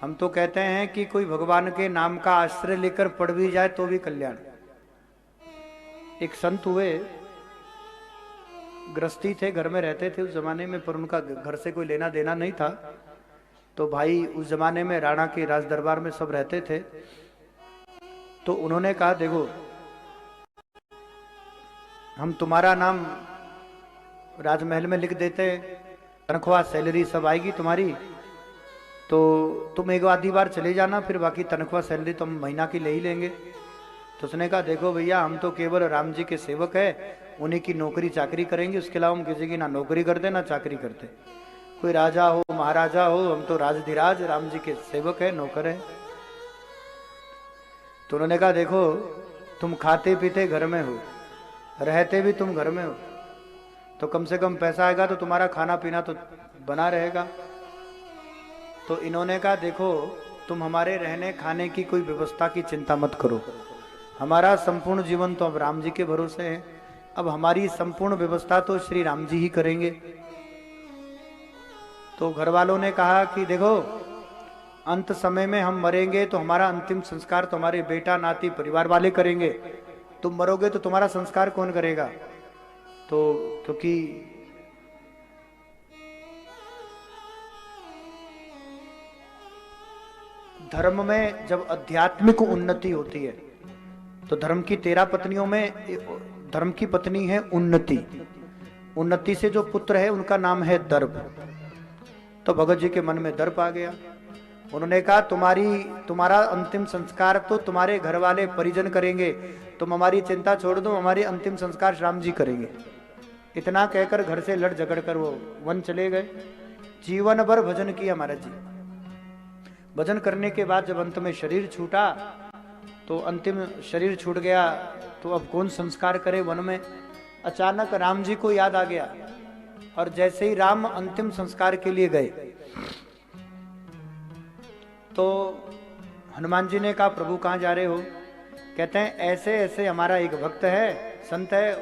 हम तो कहते हैं कि कोई भगवान के नाम का आश्रय लेकर पढ़ भी जाए तो भी कल्याण। एक संत हुए, गृहस्थी थे, घर में रहते थे उस जमाने में, पर उनका घर से कोई लेना देना नहीं था। तो भाई उस जमाने में राणा के राज दरबार में सब रहते थे। तो उन्होंने कहा देखो, हम तुम्हारा नाम राजमहल में लिख देते, तनख्वाह सैलरी सब आएगी तुम्हारी, तो तुम एक आधी बार चले जाना, फिर बाकी तनख्वाह सैलरी तुम महीना की ले ही लेंगे। तो उसने कहा देखो भैया, हम तो केवल राम जी के सेवक है, उन्हीं की नौकरी चाकरी करेंगे, उसके अलावा हम किसी की ना नौकरी करते ना चाकरी करते। कोई राजा हो महाराजा हो, हम तो राजधिराज राम जी के सेवक है, नौकर है। तो उन्होंने कहा देखो, तुम खाते पीते घर में हो, रहते भी तुम घर में हो, तो कम से कम पैसा आएगा तो तुम्हारा खाना पीना तो बना रहेगा। तो इन्होंने कहा देखो, तुम हमारे रहने खाने की कोई व्यवस्था की चिंता मत करो, हमारा संपूर्ण जीवन तो अब राम जी के भरोसे है, अब हमारी संपूर्ण व्यवस्था तो श्री राम जी ही करेंगे। तो घर वालों ने कहा कि देखो, अंत समय में हम मरेंगे तो हमारा अंतिम संस्कार तो हमारे बेटा नाती परिवार वाले करेंगे, तुम मरोगे तो तुम्हारा संस्कार कौन करेगा। तो क्योंकि धर्म में जब आध्यात्मिक उन्नति होती है तो धर्म की 13 पत्नियों में धर्म की पत्नी है उन्नति। उन्नति से जो पुत्र है उनका नाम है दर्प। तो भगत जी के मन में दर्प आ गया। उन्होंने कहा तुम्हारा अंतिम संस्कार तो तुम्हारे घर वाले परिजन करेंगे, तुम हमारी चिंता छोड़ दो, हमारी अंतिम संस्कार राम जी करेंगे। इतना कहकर घर से लड़ झगड़ कर वो वन चले गए। जीवन भर भजन किया महाराज जी। भजन करने के बाद जब अंत में शरीर छूटा, तो अंतिम शरीर छूट गया, तो अब कौन संस्कार करे वन में। अचानक राम जी को याद आ गया, और जैसे ही राम अंतिम संस्कार के लिए गए, तो हनुमान जी ने कहा प्रभु कहाँ जा रहे हो। कहते हैं ऐसे ऐसे हमारा एक भक्त है, संत है,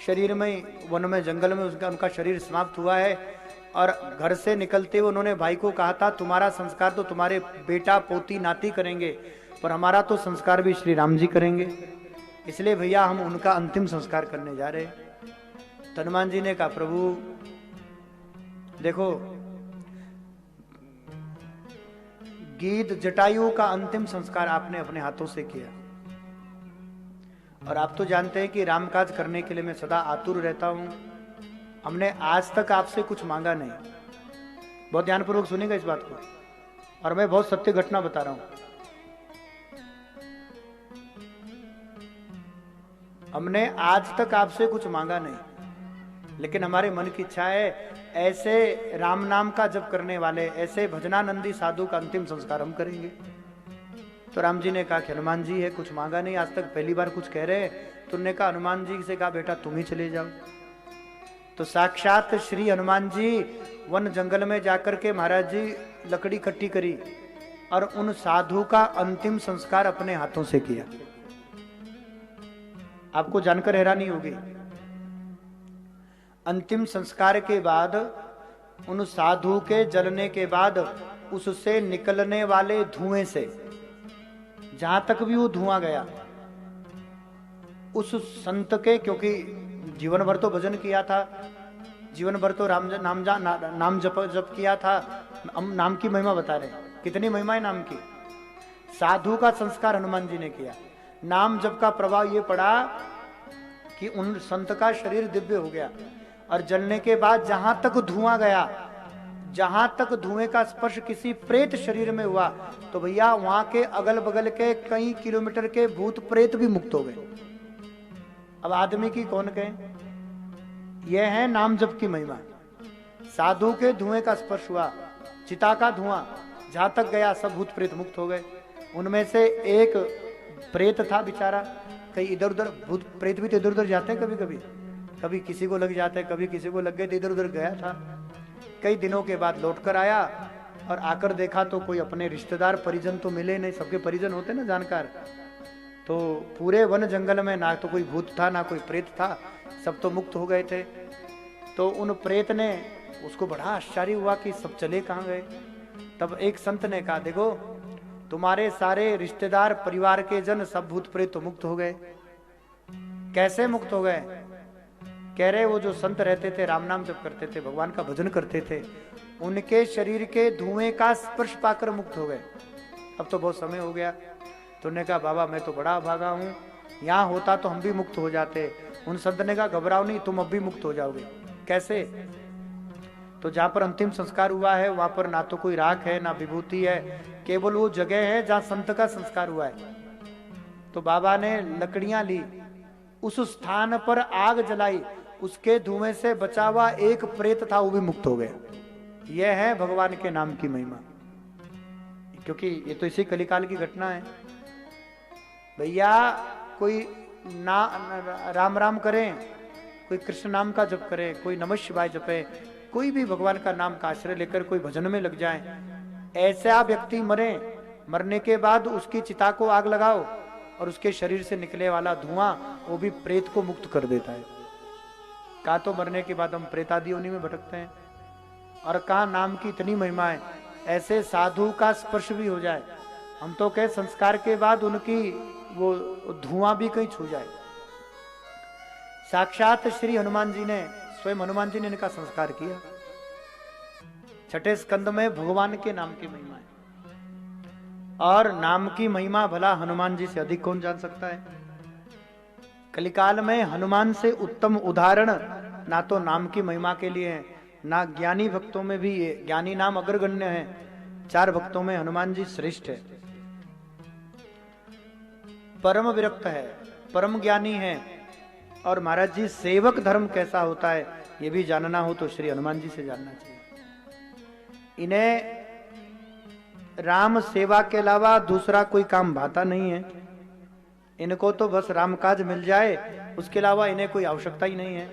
शरीर में वन में जंगल में उनका शरीर समाप्त हुआ है, और घर से निकलते हुए उन्होंने भाई को कहा था तुम्हारा संस्कार तो तुम्हारे बेटा पोती नाती करेंगे, पर हमारा तो संस्कार भी श्री राम जी करेंगे, इसलिए भैया हम उनका अंतिम संस्कार करने जा रहे हैं। हनुमान जी ने कहा प्रभु देखो, गीत जटायु का अंतिम संस्कार आपने अपने हाथों से किया, और आप तो जानते हैं कि रामकाज करने के लिए मैं सदा आतुर रहता हूं। हमने आज तक आपसे कुछ मांगा नहीं। बहुत ध्यानपूर्वक सुनेगा इस बात को, और मैं बहुत सत्य घटना बता रहा हूं। हमने आज तक आपसे कुछ मांगा नहीं, लेकिन हमारे मन की इच्छा है ऐसे राम नाम का जप करने वाले, ऐसे भजनानंदी साधु का अंतिम संस्कार हम करेंगे। तो राम जी ने कहा कि हनुमान जी है, कुछ मांगा नहीं आज तक, पहली बार कुछ कह रहे हैं। तो उन्होंने कहा हनुमान जी से कहा बेटा तुम ही चले जाओ। तो साक्षात श्री हनुमान जी वन जंगल में जाकर के महाराज जी लकड़ी इकट्ठी करी, और उन साधु का अंतिम संस्कार अपने हाथों से किया। आपको जानकर हैरानी होगी, अंतिम संस्कार के बाद उन साधु के जलने के बाद उससे निकलने वाले धुएं से, जहां तक भी वो धुआं गया, उस संत के, क्योंकि जीवन भर तो भजन किया था, जीवन भर तो नाम जप किया था। हम नाम की महिमा बता रहे हैं, कितनी महिमा है नाम की। साधु का संस्कार हनुमान जी ने किया। नाम जप का प्रभाव ये पड़ा कि उन संत का शरीर दिव्य हो गया, और जलने के बाद जहां तक धुआं गया, जहां तक धुएं का स्पर्श किसी प्रेत शरीर में हुआ, तो भैया वहां के अगल बगल के कई किलोमीटर के भूत प्रेत भी मुक्त हो गए। अब आदमी की कौन कहे, यह है नाम जप की महिमा। साधु के धुएं का स्पर्श हुआ, चिता का धुआं जहां तक गया सब भूत प्रेत मुक्त हो गए। उनमें से एक प्रेत था बेचारा, कहीं इधर उधर, भूत प्रेत भी तो इधर उधर जाते हैं, कभी कभी कभी किसी को लग जाते हैं, कभी किसी को लग गए, तो इधर उधर गया था। कई दिनों के बाद लौट कर आया, और आकर देखा तो कोई अपने रिश्तेदार परिजन तो मिले नहीं। सबके परिजन होते ना जानकार। तो पूरे वन जंगल में ना तो कोई भूत था ना कोई प्रेत था, सब तो मुक्त हो गए थे। तो उन प्रेत ने, उसको बड़ा आश्चर्य हुआ कि सब चले कहाँ गए। तब एक संत ने कहा, देखो तुम्हारे सारे रिश्तेदार परिवार के जन सब भूत प्रेत तो मुक्त हो गए। कैसे मुक्त हो गए? कह रहे वो जो संत रहते थे, राम नाम जप करते थे, भगवान का भजन करते थे, उनके शरीर के धुएं का स्पर्श पाकर मुक्त हो गए। अब तो बहुत समय हो गया। तो उन्होंने कहा, बाबा मैं तो बड़ा भागा हूं, यहाँ होता तो हम भी मुक्त हो जाते। उन संत ने कहा, घबराओ नहीं, तुम अब भी मुक्त हो जाओगे। कैसे? तो जहां पर अंतिम संस्कार हुआ है वहां पर ना तो कोई राख है ना विभूति है, केवल वो जगह है जहां संत का संस्कार हुआ है। तो बाबा ने लकड़ियां ली, उस स्थान पर आग जलाई, उसके धुएं से बचा हुआ एक प्रेत था, वो भी मुक्त हो गया। यह है भगवान के नाम की महिमा। क्योंकि ये तो इसी कलिकाल की घटना है भैया। कोई राम राम करें, कोई कृष्ण नाम का जप करे, कोई नमः शिवाय जपे, कोई भी भगवान का नाम का आश्रय लेकर कोई भजन में लग जाए, ऐसा व्यक्ति मरे, मरने के बाद उसकी चिता को आग लगाओ और उसके शरीर से निकले वाला धुआं वो भी प्रेत को मुक्त कर देता है। कहा तो मरने के बाद हम प्रेतादि योनि में भटकते हैं, और कहा नाम की इतनी महिमा है, ऐसे साधु का स्पर्श भी हो जाए, हम तो कहे संस्कार के बाद उनकी वो धुआं भी कहीं छू जाए। साक्षात श्री हनुमान जी ने, स्वयं हनुमान जी ने इनका संस्कार किया। छठे स्कंद में भगवान के नाम की महिमा है, और नाम की महिमा भला हनुमान जी से अधिक कौन जान सकता है। कलिकाल में हनुमान से उत्तम उदाहरण ना तो नाम की महिमा के लिए है, ना ज्ञानी भक्तों में भी ये ज्ञानी नाम अग्रगण्य है, 4 भक्तों में हनुमान जी श्रेष्ठ है। परम विरक्त है, परम ज्ञानी है, और महाराज जी सेवक धर्म कैसा होता है ये भी जानना हो तो श्री हनुमान जी से जानना चाहिए। इन्हें राम सेवा के अलावा दूसरा कोई काम भाता नहीं है, इनको तो बस राम काज मिल जाए, उसके अलावा इन्हें कोई आवश्यकता ही नहीं है।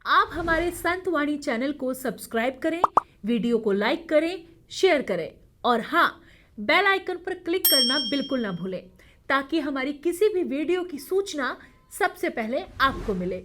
आप हमारे संत वाणी चैनल को सब्सक्राइब करें, वीडियो को लाइक करें, शेयर करें, और हाँ, बेल आइकन पर क्लिक करना बिल्कुल ना भूलें, ताकि हमारी किसी भी वीडियो की सूचना सबसे पहले आपको मिले।